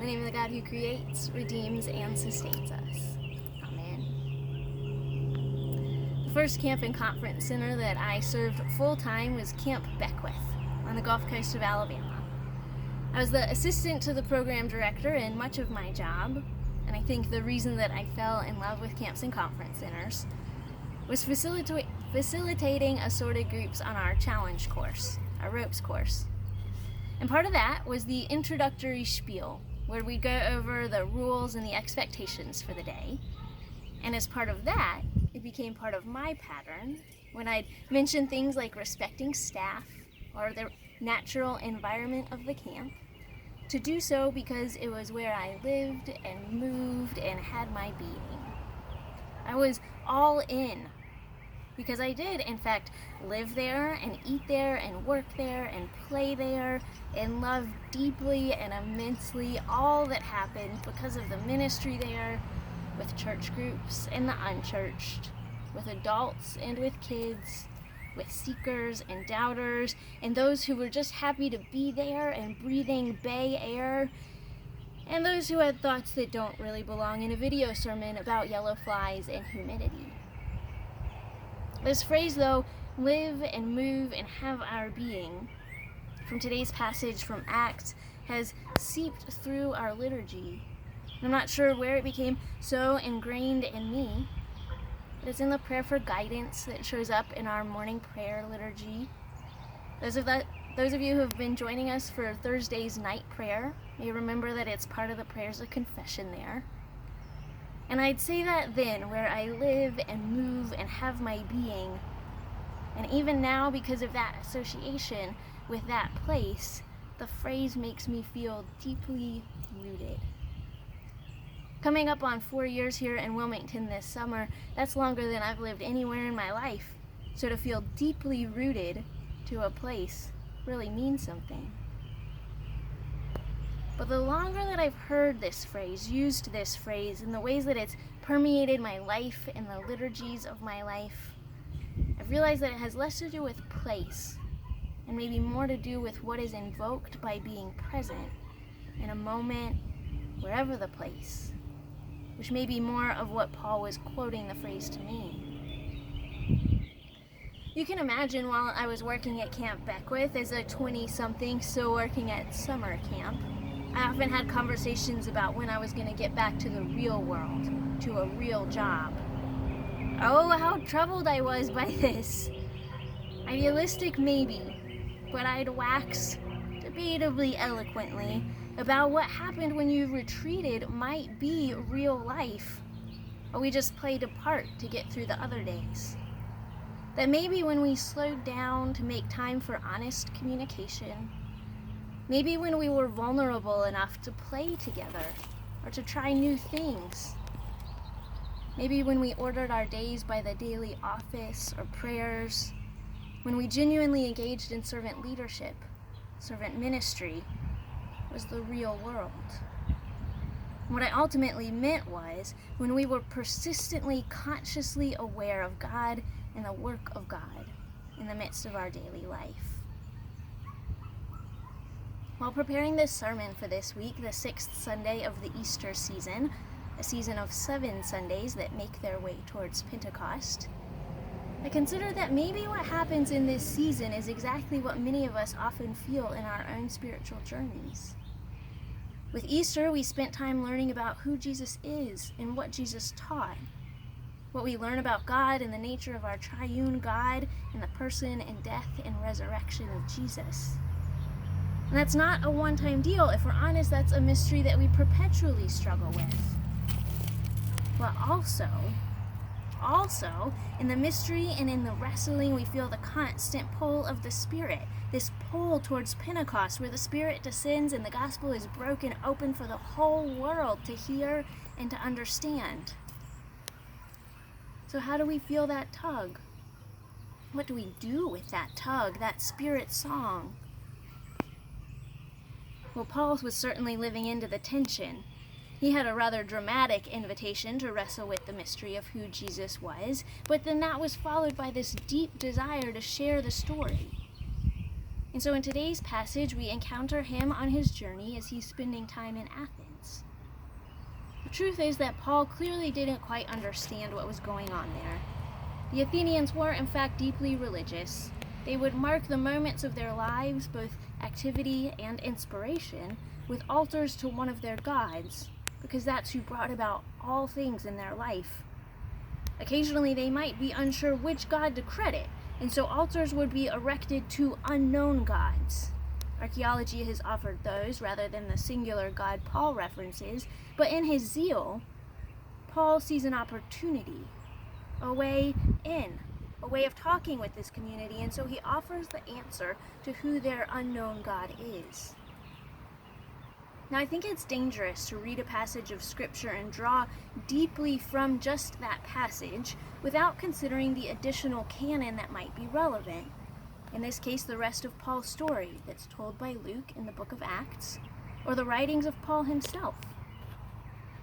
the name of the God who creates, redeems, and sustains us. Amen. The first camp and conference center that I served full-time was Camp Beckwith on the Gulf Coast of Alabama. I was the assistant to the program director, and much of my job, and I think the reason that I fell in love with camps and conference centers, was facilitating assorted groups on our challenge course, our ropes course. And part of that was the introductory spiel, where we'd go over the rules and the expectations for the day. And as part of that, it became part of my pattern when I'd mention things like respecting staff or the natural environment of the camp, to do so because it was where I lived and moved and had my being. I was all in, because I did, in fact, live there and eat there and work there and play there and love deeply and immensely all that happened because of the ministry there, with church groups and the unchurched, with adults and with kids, with seekers and doubters, and those who were just happy to be there and breathing bay air, and those who had thoughts that don't really belong in a video sermon about yellow flies and humidity. This phrase, though, live and move and have our being, from today's passage from Acts, has seeped through our liturgy. I'm not sure where it became so ingrained in me, but it's in the prayer for guidance that shows up in our morning prayer liturgy. Those of you who have been joining us for Thursday's night prayer may remember that it's part of the prayers of confession there. And I'd say that then, where I live and move and have my being, and even now, because of that association with that place, the phrase makes me feel deeply rooted. Coming up on 4 years here in Wilmington this summer, that's longer than I've lived anywhere in my life. So to feel deeply rooted to a place really means something. But the longer that I've heard this phrase, used this phrase, in the ways that it's permeated my life and the liturgies of my life, I've realized that it has less to do with place and maybe more to do with what is invoked by being present in a moment, wherever the place, which may be more of what Paul was quoting the phrase to mean. You can imagine while I was working at Camp Beckwith as a 20-something still working at summer camp, I often had conversations about when I was going to get back to the real world, to a real job. Oh, how troubled I was by this. Idealistic maybe, but I'd wax debatably eloquently about what happened when you retreated might be real life, or we just played a part to get through the other days. That maybe when we slowed down to make time for honest communication, maybe when we were vulnerable enough to play together or to try new things, maybe when we ordered our days by the daily office or prayers, when we genuinely engaged in servant leadership, servant ministry, was the real world. What I ultimately meant was when we were persistently, consciously aware of God and the work of God in the midst of our daily life. While preparing this sermon for this week, the 6th Sunday of the Easter season, a season of 7 Sundays that make their way towards Pentecost, I consider that maybe what happens in this season is exactly what many of us often feel in our own spiritual journeys. With Easter, we spent time learning about who Jesus is and what Jesus taught, what we learn about God and the nature of our triune God and the person and death and resurrection of Jesus. And that's not a one-time deal. If we're honest, that's a mystery that we perpetually struggle with. But also, in the mystery and in the wrestling, we feel the constant pull of the Spirit, this pull towards Pentecost, where the Spirit descends and the gospel is broken open for the whole world to hear and to understand. So how do we feel that tug? What do we do with that tug, that Spirit song? Well, Paul was certainly living into the tension. He had a rather dramatic invitation to wrestle with the mystery of who Jesus was, but then that was followed by this deep desire to share the story. And so in today's passage, we encounter him on his journey as he's spending time in Athens. The truth is that Paul clearly didn't quite understand what was going on there. The Athenians were, in fact, deeply religious. They would mark the moments of their lives, both activity and inspiration, with altars to one of their gods, because that's who brought about all things in their life. Occasionally, they might be unsure which god to credit, and so altars would be erected to unknown gods. Archaeology has offered those rather than the singular god Paul references, but in his zeal, Paul sees an opportunity, a way in, a way of talking with this community, and so he offers the answer to who their unknown God is. Now, I think it's dangerous to read a passage of Scripture and draw deeply from just that passage without considering the additional canon that might be relevant. In this case, the rest of Paul's story that's told by Luke in the book of Acts, or the writings of Paul himself.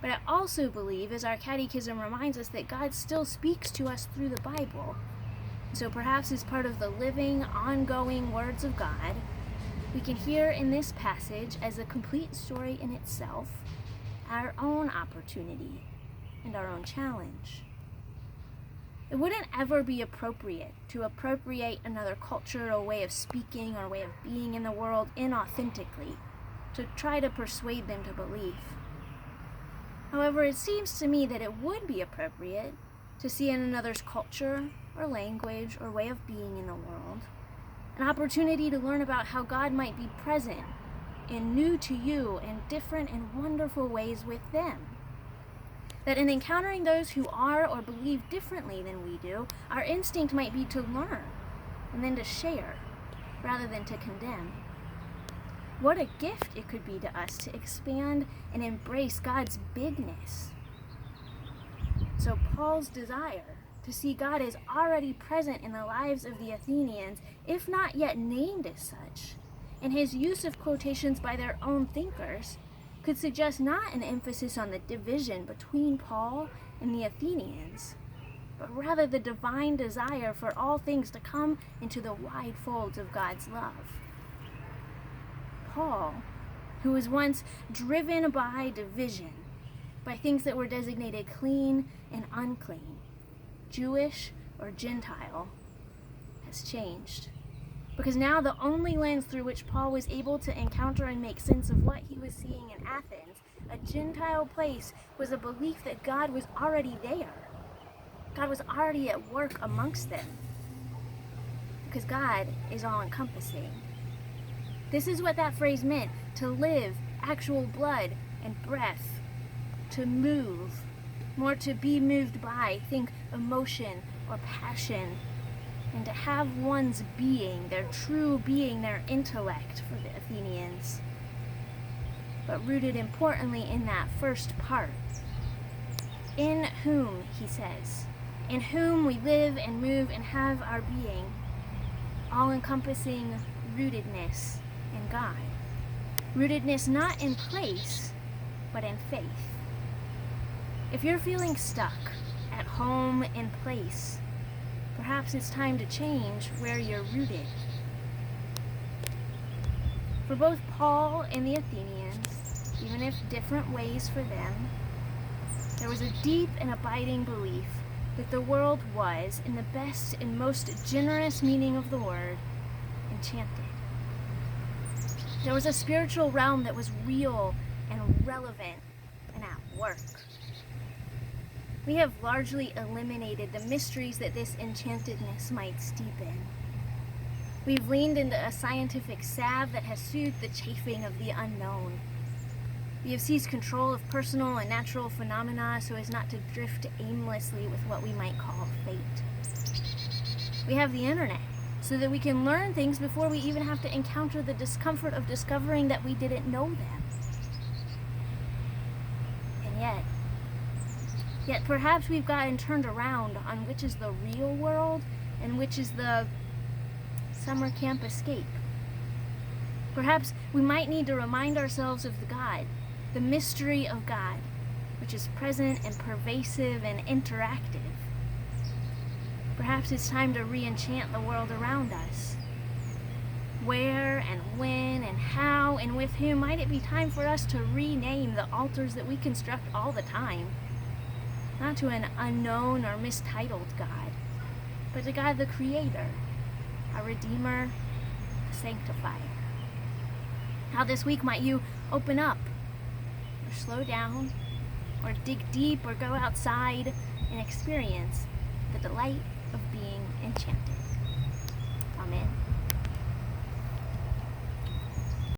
But I also believe, as our catechism reminds us, that God still speaks to us through the Bible. So perhaps as part of the living, ongoing words of God, we can hear in this passage, as a complete story in itself, our own opportunity and our own challenge. It wouldn't ever be appropriate to appropriate another culture or way of speaking or way of being in the world inauthentically, to try to persuade them to believe. However, it seems to me that it would be appropriate to see in another's culture or language or way of being in the world an opportunity to learn about how God might be present in new to you and different and wonderful ways with them. That in encountering those who are or believe differently than we do, our instinct might be to learn and then to share rather than to condemn. What a gift it could be to us to expand and embrace God's bigness. So Paul's desire to see God as already present in the lives of the Athenians, if not yet named as such, and his use of quotations by their own thinkers, could suggest not an emphasis on the division between Paul and the Athenians, but rather the divine desire for all things to come into the wide folds of God's love. Paul, who was once driven by division, by things that were designated clean and unclean, Jewish or Gentile, has changed. Because now the only lens through which Paul was able to encounter and make sense of what he was seeing in Athens, a Gentile place, was a belief that God was already there. God was already at work amongst them. Because God is all-encompassing. This is what that phrase meant, to live, actual blood and breath, to move, more to be moved by, think emotion or passion, and to have one's being, their true being, their intellect for the Athenians. But rooted importantly in that first part. In whom, he says, in whom we live and move and have our being, all-encompassing rootedness in God. Rootedness not in place, but in faith. If you're feeling stuck at home in place, perhaps it's time to change where you're rooted. For both Paul and the Athenians, even if different ways for them, there was a deep and abiding belief that the world was, in the best and most generous meaning of the word, enchanted. There was a spiritual realm that was real and relevant and at work. We have largely eliminated the mysteries that this enchantedness might steep in. We've leaned into a scientific salve that has soothed the chafing of the unknown. We have seized control of personal and natural phenomena so as not to drift aimlessly with what we might call fate. We have the internet so that we can learn things before we even have to encounter the discomfort of discovering that we didn't know them. And yet perhaps we've gotten turned around on which is the real world and which is the summer camp escape. Perhaps we might need to remind ourselves of the mystery of God, which is present and pervasive and interactive. Perhaps it's time to re-enchant the world around us. Where and when and how and with whom might it be time for us to rename the altars that we construct all the time? Not to an unknown or mistitled God, but to God the Creator, our Redeemer, a Sanctifier. How this week might you open up, or slow down, or dig deep, or go outside and experience the delight of being enchanted. Amen.